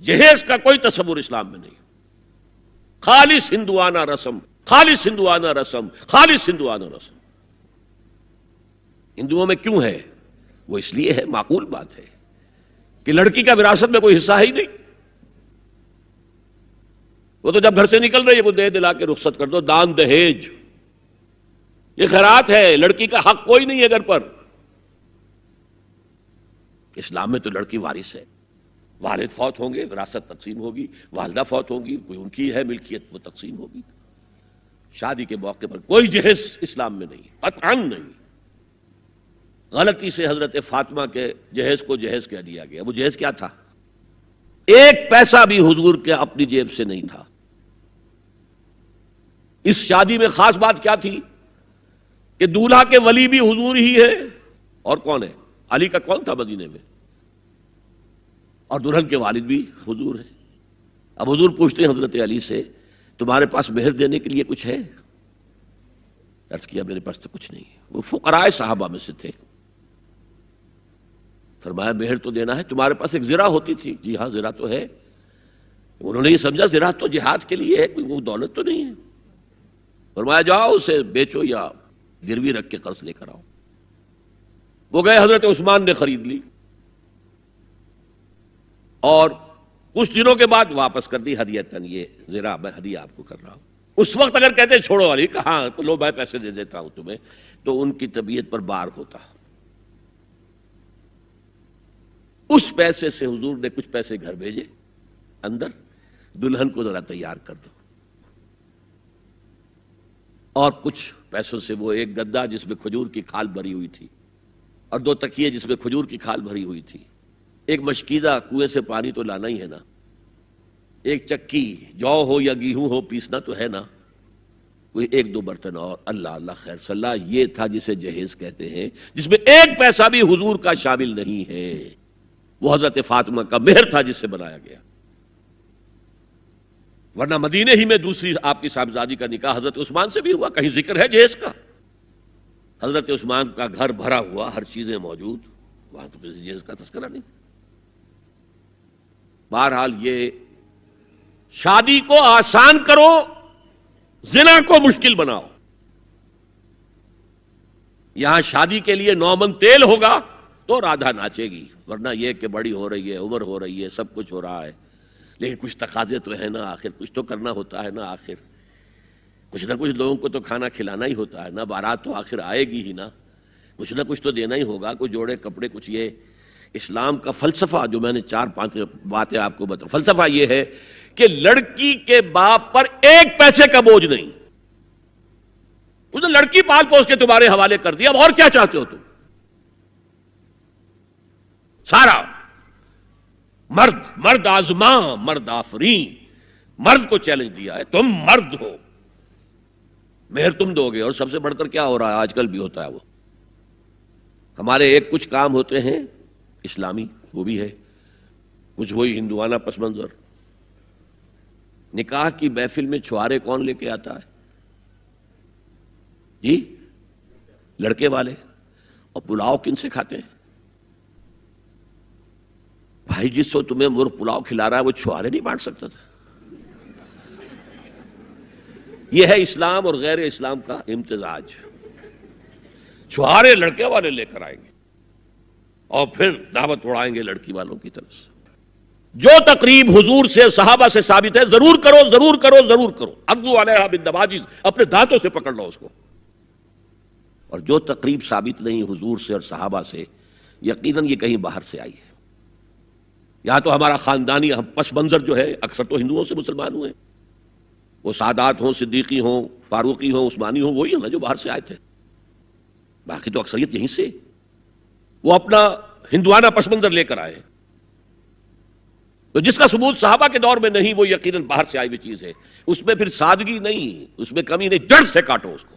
جہیز کا کوئی تصور اسلام میں نہیں. خالص ہندوانہ رسم، خالص ہندوانہ رسم، خالص ہندوانہ رسم. ہندوؤں میں کیوں ہے؟ وہ اس لیے ہے، معقول بات ہے کہ لڑکی کا وراثت میں کوئی حصہ ہی نہیں. وہ تو جب گھر سے نکل رہی ہے وہ دے دلا کے رخصت کر دو. دان دہیج یہ خیرات ہے، لڑکی کا حق کوئی نہیں ہے گھر پر. اسلام میں تو لڑکی وارث ہے. والد فوت ہوں گے وراثت تقسیم ہوگی، والدہ فوت ہوگی کوئی ان کی ہے ملکیت وہ تقسیم ہوگی. شادی کے موقع پر کوئی جہیز اسلام میں نہیں، قطعاً نہیں. غلطی سے حضرت فاطمہ کے جہیز کو جہیز کہہ دیا گیا. وہ جہیز کیا تھا؟ ایک پیسہ بھی حضور کے اپنی جیب سے نہیں تھا. اس شادی میں خاص بات کیا تھی کہ دولہا کے ولی بھی حضور ہی ہے. اور کون ہے؟ علی کا کون تھا مدینے میں؟ اور دلہن کے والد بھی حضور ہیں. اب حضور پوچھتے ہیں حضرت علی سے تمہارے پاس مہر دینے کے لیے کچھ ہے؟ عرض کیا میرے پاس تو کچھ نہیں. وہ فقراء صحابہ میں سے تھے. فرمایا مہر تو دینا ہے، تمہارے پاس ایک زرہ ہوتی تھی. جی ہاں زرہ تو ہے. انہوں نے یہ سمجھا زرہ تو جہاد کے لیے ہے، کوئی وہ دولت تو نہیں ہے. فرمایا جاؤ اسے بیچو یا گروی رکھ کے قرض لے کر آؤ. وہ گئے، حضرت عثمان نے خرید لی اور کچھ دنوں کے بعد واپس کر دی ہدیتاً. یہ زرہ میں ہدیہ آپ کو کر رہا ہوں. اس وقت اگر کہتے چھوڑو علی کہاں لو میں پیسے دے دیتا ہوں تمہیں، تو ان کی طبیعت پر بار ہوتا. اس پیسے سے حضور نے کچھ پیسے گھر بھیجے اندر، دلہن کو ذرا تیار کر دو. اور کچھ پیسوں سے وہ ایک گدا جس میں کھجور کی کھال بھری ہوئی تھی اور 2 تکیے جس میں کھجور کی کھال بھری ہوئی تھی. ایک مشکیزہ کنویں سے پانی تو لانا ہی ہے نا. ایک چکی جو ہو یا گیہوں ہو پیسنا تو ہے نا. کوئی 1-2 برتن اور اللہ اللہ خیر صلی اللہ. یہ تھا جسے جہیز کہتے ہیں، جس میں ایک پیسہ بھی حضور کا شامل نہیں ہے. وہ حضرت فاطمہ کا مہر تھا جس سے بنایا گیا. ورنہ مدینے ہی میں دوسری آپ کی صاحبزادی کا نکاح حضرت عثمان سے بھی ہوا. کہیں ذکر ہے جہیز کا؟ حضرت عثمان کا گھر بھرا ہوا، ہر چیزیں موجود، وہاں تو کسی جہیز کا تذکرہ نہیں. بہرحال یہ شادی کو آسان کرو، زنا کو مشکل بناؤ. یہاں شادی کے لیے 9 من تیل ہوگا تو رادھا ناچے گی، ورنہ یہ کہ بڑی ہو رہی ہے، عمر ہو رہی ہے، سب کچھ ہو رہا ہے، لیکن کچھ تقاضے تو ہے نا. آخر کچھ تو کرنا ہوتا ہے نا. آخر کچھ نہ کچھ لوگوں کو تو کھانا کھلانا ہی ہوتا ہے نا. بارات تو آخر آئے گی ہی نا. کچھ نہ کچھ تو دینا ہی ہوگا. کچھ جوڑے کپڑے، کچھ. یہ اسلام کا فلسفہ جو میں نے 4-5 باتیں آپ کو بتاؤں. فلسفہ یہ ہے کہ لڑکی کے باپ پر ایک پیسے کا بوجھ نہیں. اس نے لڑکی پال پوس کے تمہارے حوالے کر دیا، اب اور کیا چاہتے ہو تم؟ سارا مرد آزماں، مرد آفرین، مرد کو چیلنج دیا ہے تم مرد ہو، مہر تم دو گے. اور سب سے بڑھ کر کیا ہو رہا ہے آج کل بھی ہوتا ہے، وہ ہمارے ایک کچھ کام ہوتے ہیں اسلامی، وہ بھی ہے کچھ وہی ہندوانہ پس منظر. نکاح کی محفل میں چھوارے کون لے کے آتا ہے؟ جی لڑکے والے. اور پلاؤ کن سے کھاتے ہیں؟ بھائی جس کو تمہیں مرغ پلاؤ کھلا رہا ہے وہ چھوارے نہیں بانٹ سکتا تھا. یہ ہے اسلام اور غیر اسلام کا امتزاج. چھوارے لڑکے والے لے کر آئیں گے اور پھر دعوت اڑائیں گے لڑکی والوں کی طرف سے. جو تقریب حضور سے صحابہ سے ثابت ہے ضرور کرو، ضرور کرو، ضرور کرو. عضوا علیہا بالنواجذ، اپنے دانتوں سے پکڑ لو اس کو. اور جو تقریب ثابت نہیں حضور سے اور صحابہ سے، یقیناً یہ کہیں باہر سے آئی ہے. یہاں تو ہمارا خاندانی پس منظر جو ہے اکثر تو ہندوؤں سے مسلمان ہوئے، وہ سادات ہوں، صدیقی ہوں، فاروقی ہوں، عثمانی ہوں، وہی ہیں نا جو باہر سے آئے تھے. باقی تو اکثریت یہیں سے، وہ اپنا ہندوانہ پس منظر لے کر آئے. تو جس کا ثبوت صحابہ کے دور میں نہیں وہ یقیناً باہر سے آئی ہوئی چیز ہے. اس میں پھر سادگی نہیں، اس میں کمی نہیں، جڑ سے کاٹو اس کو.